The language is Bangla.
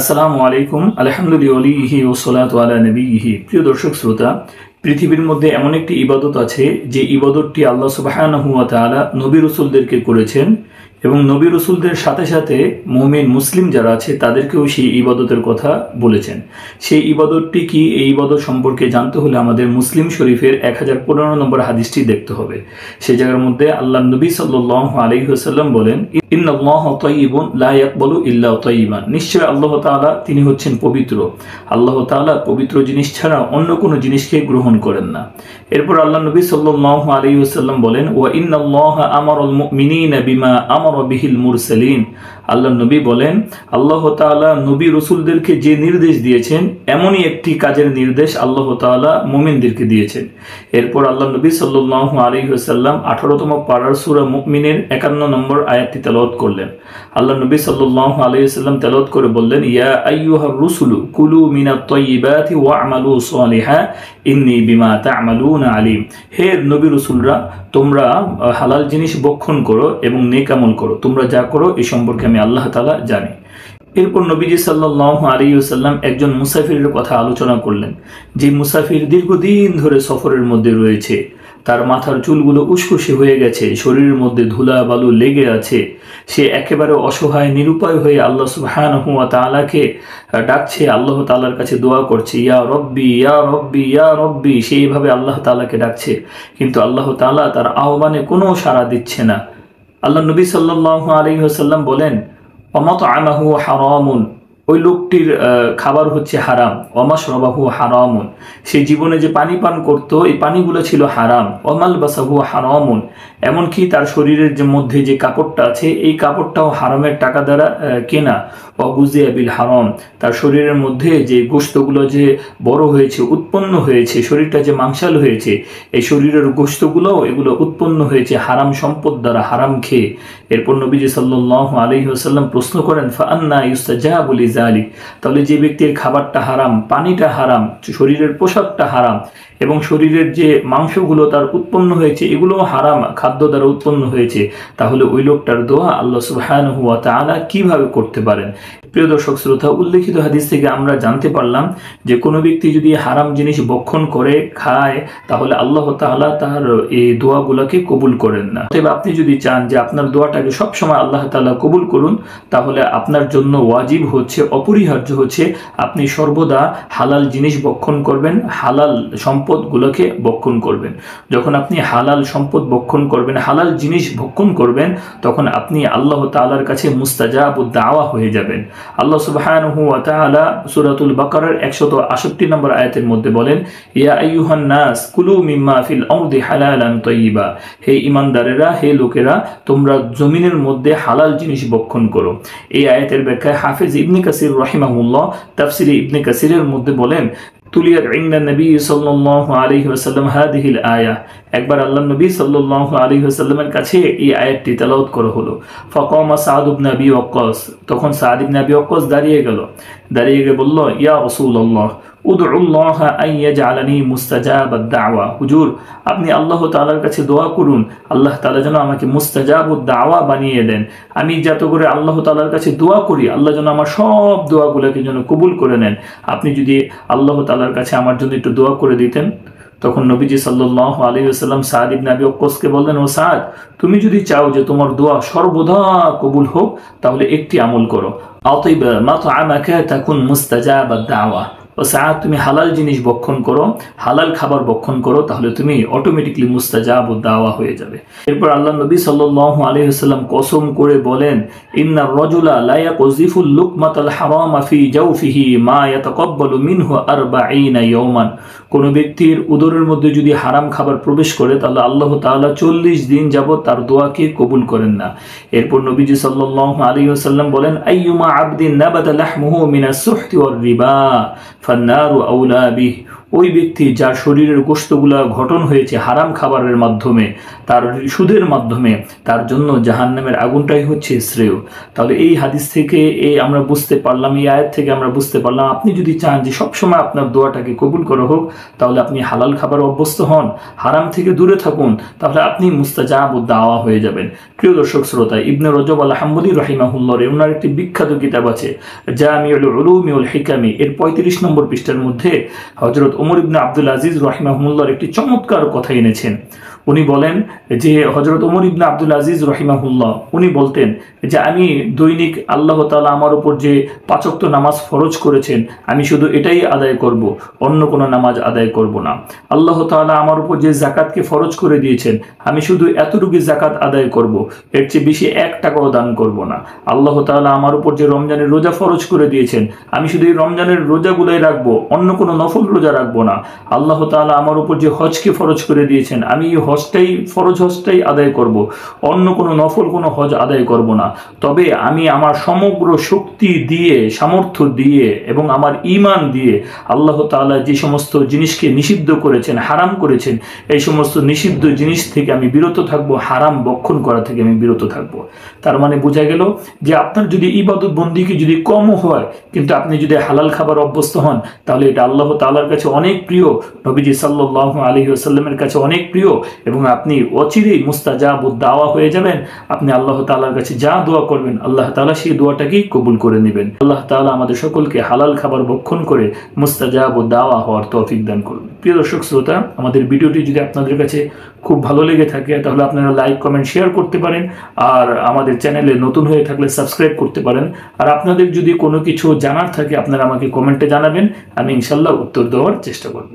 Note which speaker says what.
Speaker 1: আসসালামু আলাইকুম আলহামদুলিল্লাহি ওয়াসসালাতু আলা নবিয়িহি। প্রিয় দর্শক শ্রোতা, পৃথিবীর মধ্যে এমন একটি ইবাদত আছে যে ইবাদতটি আল্লাহ সুবহানাহু ওয়া তাআলা নবী রাসূলদেরকে করেছেন এবং নবী রাসূলদের সাথে সাথে মুমিন মুসলিম যারা আছে তাদেরকেও সেই ইবাদতের কথা বলেছেন। সেই ইবাদতটি কি, এই ইবাদত সম্পর্কে জানতে হলে আমাদের মুসলিম শরীফের 1015 নম্বর হাদিসটি দেখতে হবে। সেই জায়গার মধ্যে আল্লাহ নবী সাল্লাল্লাহু আলাইহি ওয়াসাল্লাম বলেন, ইন্নাল্লাহা তাইয়্যিবুন লা ইয়াকবালু ইল্লা তাইয়্যিবান। নিশ্চয় আল্লাহ তাআলা তিনি হচ্ছেন পবিত্র। আল্লাহ তাআলা পবিত্র জিনিস ছাড়া অন্য কোনো জিনিসকে গ্রহণ করেন না। এরপর আল্লাহ নবী সাল্লাল্লাহু আলাইহি ওয়াসাল্লাম বলেন, ওয়া ইন্নাল্লাহা আমারাল মুমিনিনা বিমা আমারা বিহিল মুরসালিন। আল্লাহ নবী বলেন, আল্লাহ তাআলা নবী রাসূলদেরকে যে নির্দেশ দিয়েছেন এমনই একটি কাজের নির্দেশ আল্লাহ তাআলা মুমিনদেরকে দিয়েছেন। এরপর আল্লাহ নবী সাল্লাল্লাহু আলাইহি ওয়াসাল্লাম 18তম পারার সূরা মুমিনের 51 নম্বর আয়াতটি তেলাওয়াত করলেন। আল্লাহ নবী সাল্লাল্লাহু আলাইহি ওয়াসাল্লাম তেলাওয়াত করে বললেন, ইয়া আইয়ুহার রুসুলু কুলু মিনাত তাইয়্যিবাতি ওয়া'মালু সালিহান ইন্নী বিমা তা'মালুনা আলিম। হে নবী রাসূলরা, তোমরা হালাল জিনিস ভক্ষণ করো এবং নেক আমল করো। তোমরা যা করো এই সম্পর্কে আমি আল্লাহ তাআলা জানি। এরপর নবীজি সাল্লাল্লাহু আলাইহি ওয়াসাল্লাম একজন মুসাফিরের কথা আলোচনা করলেন, যে মুসাফির দীর্ঘদিন ধরে সফরের মধ্যে রয়েছে, তার মাথার চুলগুলো উস্কুসে হয়ে গেছে, শরীরের মধ্যে ধুলা বালু লেগে আছে, সে একেবারে অসহায় নিরুপায় হয়ে আল্লাহ সুবহানাহু ওয়া তাআলাকে ডাকছে, আল্লাহ তাআলার কাছে দোয়া করছে, ইয়া রব্বি ইয়া রব্বি ইয়া রব্বি। সেইভাবে আল্লাহ তাআলাকে ডাকছে, কিন্তু আল্লাহ তাআলা তার আহ্বানে কোনো সাড়া দিচ্ছে না। আল্লাহ নবী সাল্লাল্লাহু আলাইহি ওয়াসাল্লাম বলেন, ওয়ামাতআমাহু হারামুন, ওই লোকটির খাবার হচ্ছে হারাম। ওয়ামাশরাবাহু হারামুন, সে জীবনে যে পানি পান করতো এই পানিগুলো ছিল হারাম। ওয়ামালবাসাহু হারামুন, এমনকি তার শরীরের যে মধ্যে যে কাপড়টা আছে এই কাপড়টাও হারামের টাকা দ্বারা কেনা। ওয়াগুযিয়া বিল হারাম, তার শরীরের মধ্যে যে গোশতগুলো যে বড় হয়েছে, উৎপন্ন হয়েছে, শরীরটা যে মাংসাল হয়েছে, এই শরীরের গোশতগুলো এগুলো উৎপন্ন হয়েছে হারাম সম্পদ দ্বারা, হারাম খেয়ে। এরপর নবীজি সাল্লাল্লাহু আলাইহি ওয়াসাল্লাম প্রশ্ন করেন, ফাআন্না ইউস্তাজাবু লিযালিক, তাহলে যে ব্যক্তির খাবারটা হারাম, পানিটা হারাম, শরীরের পোশাকটা হারাম এবং শরীরের যে মাংসগুলো তার উৎপন্ন হয়েছে এগুলো হারাম খাদ্য দ্বারা উৎপন্ন হয়েছে, তাহলে ওই লোকটার দোয়া আল্লাহ সুবহানাহু ওয়া তাআলা কিভাবে করতে পারেন? প্রিয় দর্শক শ্রোতা, উল্লেখিত হাদিস থেকে আমরা জানতে পারলাম যে কোনো ব্যক্তি যদি হারাম জিনিস ভক্ষণ করে খায় তাহলে আল্লাহ তাআলা তার এই দোয়াগুলোকে কবুল করেন না। তবে আপনি যদি চান যে আপনার দোয়াটাকে সবসময় আল্লাহ তাআলা কবুল করুন, তাহলে আপনার জন্য ওয়াজিব হচ্ছে, অপরিহার্য হচ্ছে, আপনি সর্বদা হালাল জিনিস ভক্ষণ করবেন, হালাল সম্পদগুলোকে ভক্ষণ করবেন। যখন আপনি হালাল সম্পদ ভক্ষণ করবেন, হালাল জিনিস ভক্ষণ করবেন, তখন আপনি আল্লাহ তাআলার কাছে মুস্তাজাবুদ দাওয়া হয়ে যাবেন। আল্লাহ সুবহানাহু ওয়া তাআলা সূরাতুল বাকারার 168 নম্বর আয়াতের মধ্যে বলেন, ইয়া আইয়ুহান নাস কুলু মিম্মা ফিল আরদি হালালান তাইয়্যিবা। হে ঈমানদারেরা, হে লোকেরা, তোমরা জমিনের মধ্যে হালাল জিনিস ভক্ষণ করো। এই আয়াতের ব্যাখ্যায় হাফেজ ইবনে কাসির রাহিমাহুল্লাহ তাফসিরে ইবনে কাসিরের মধ্যে বলেন, তুলিয়াত ইনদা নবী সাল্লাল্লাহু আলাইহি ওয়াসাল্লাম হাদিহিল আয়া। একবার আল্লাহ নবী সাল্লাল্লাহু আলাইহি ওয়াসাল্লামের কাছে এই আয়াতটি তেলাওয়াত করা হলো। ফাকামা সাদ ইবনে আবি ওয়াক্কাস, তখন সাদ ইবনে আবি ওয়াক্কাস দাঁড়িয়ে গিয়ে বলল, ইয়া রাসূলুল্লাহ উদউল্লাহ আন ইয়াজআলানি মুস্তাজাবাদ দাওয়া। হুজুর, আপনি আল্লাহ তাআলার কাছে দোয়া করুন, আল্লাহ তাআলা যেন আমাকে মুস্তাজাবুদ দাওয়া বানিয়ে দেন। আমি যত করে আল্লাহ তাআলার কাছে দোয়া করি, আল্লাহ যেন আমার সব দোয়াগুলোকে যেন কবুল করে নেন। আপনি যদি আল্লাহ তাআলার কাছে আমার জন্য একটু দোয়া করে দিতেন। তখন নবীজি সাল্লাল্লাহু আলাইহি ওয়াসাল্লাম সাদ ইবনে আবি ওয়াক্কাসকে বললেন, ও সাদ, তুমি যদি চাও যে তোমার দোয়া সর্বদা কবুল হোক, তাহলে একটি আমল করো, আতিব মাতআমাকা তাকুন মুস্তাজাবাদ দাওয়া। ও সাদ, তুমি হালাল জিনিস ভক্ষণ করো, হালাল খাবার ভক্ষণ করো, তাহলে তুমি অটোমেটিকলি মুস্তাজাবুদ দাওয়া হয়ে যাবে। এরপর আল্লাহ নবী সাল্লাল্লাহু আলাইহি ওয়াসাল্লাম কসম করে বলেন, ইন্নার রাজুলা লা ইয়াকযিফুল লুকমাতাল হারামা ফি জাওফিহি মা ইয়াতাকাব্বালু মিনহু 40 ইয়াওমান। কোন ব্যক্তির উদরের মধ্যে যদি হারাম খাবার প্রবেশ করে তাহলে আল্লাহ তাআলা 40 দিন যাবত তার দোয়াকে কবুল করেন না। এরপর নবীজি সাল্লাল্লাহু আলাইহি ওয়াসাল্লাম বলেন, আইয়ুমা আবদিন নাবাতা লাহমুহু মিনাস সুহতি ওয়ার রিবা ফান্নারু আউলা বিহি ওই ব্যক্তি যার শরীরের গোশতগুলা গঠন হয়েছে হারাম খাবারের মাধ্যমে, তার সুদের মাধ্যমে, তার জন্য জাহান্নামের আগুনটাই হচ্ছে শ্রেয়। তাহলে এই হাদিস থেকে আমরা বুঝতে পারলাম, এই আয়াত থেকে আমরা বুঝতে পারলাম, আপনি যদি চান যে সবসময় আপনার দোয়াটাকে কবুল করা হোক, তাহলে আপনি হালাল খাবার অভ্যস্ত হন, হারাম থেকে দূরে থাকুন, তাহলে আপনি মুস্তাজাবুদ দাওয়া হয়ে যাবেন। প্রিয় দর্শক শ্রোতা, ইবনে রজব আল হাম্বলী রাহিমাহুল্লাহর ওনার একটি বিখ্যাত কিতাব আছে জামিউল উলুমি ওয়াল হিকামি, এর 35 নম্বর পৃষ্ঠার মধ্যে হযরত ওমর ইবনে আব্দুল আজিজ রাহিমাহুল্লাহর একটি চমৎকার কথা এনেছেন। উনি বলেন যে হযরত ওমর ইবনে আব্দুল আজিজ রাহিমাহুল্লাহ উনি বলতেন যে আমি দৈনিক আল্লাহ তাআলা আমার উপর যে 5 ওয়াক্ত নামাজ ফরজ করেছেন, আমি শুধু এটাই আদায় করব, অন্য কোনো নামাজ আদায় করব না। আল্লাহ তাআলা আমার উপর যে যাকাতকে ফরজ করে দিয়েছেন, আমি শুধু এতটুকু যাকাত আদায় করব, এর চেয়ে বেশি 1 টাকাও দান করব না। আল্লাহ তাআলা আমার উপর যে রমজানের রোজা ফরজ করে দিয়েছেন, আমি শুধু এই রমজানের রোজাগুলোই রাখবো, অন্য কোনো নফল রোজা রাখবো না। আল্লাহ তাআলা আমার উপর যে হজকে ফরজ করে দিয়েছেন, আমি ফরজ হজটাই আদায় করব, অন্য কোনো নফল কোনো হজ আদায় করব না। তবে আমি আমার সমগ্র শক্তি দিয়ে, সামর্থ্য দিয়ে এবং আমার ঈমান দিয়ে আল্লাহ তাআলা যে সমস্ত জিনিসকে নিষিদ্ধ করেছেন, হারাম করেছেন, এই সমস্ত নিষিদ্ধ জিনিস থেকে আমি বিরত থাকবো, হারাম বক্ষণ করা থেকে আমি বিরত থাকবো। তার মানে বোঝা গেল যে আপনার যদি ইবাদত বন্দিকে যদি কমও হয়, কিন্তু আপনি যদি হালাল খাবার অভ্যস্ত হন, তাহলে এটা আল্লাহ তাআলার কাছে অনেক প্রিয়, নবীজি সাল্লাল্লাহু আলাইহি ওয়াসাল্লামের কাছে অনেক প্রিয়, এবং আপনি অচিরেই মুস্তাজাবুদ দাওয়া হয়ে যাবেন। আপনি আল্লাহ তাআলার কাছে যা দোয়া করবেন, আল্লাহ তাআলা সেই দোয়াটাকেই কবুল করে নেবেন। আল্লাহ তাআলা আমাদের সকলকে হালাল খাবার ভক্ষণ করে মুস্তাজাবুদ দাওয়া হওয়ার তৌফিক দান করুন। প্রিয় দর্শক শ্রোতা, আমাদের ভিডিওটি যদি আপনাদের কাছে খুব ভালো লেগে থাকে, তাহলে আপনারা লাইক, কমেন্ট, শেয়ার করতে পারেন। আর আমাদের চ্যানেলে নতুন হয়ে থাকলে সাবস্ক্রাইব করতে পারেন। আর আপনাদের যদি কোনো কিছু জানার থাকে, আপনারা আমাকে কমেন্টে জানাবেন, আমি ইনশাল্লাহ উত্তর দেওয়ার চেষ্টা করব।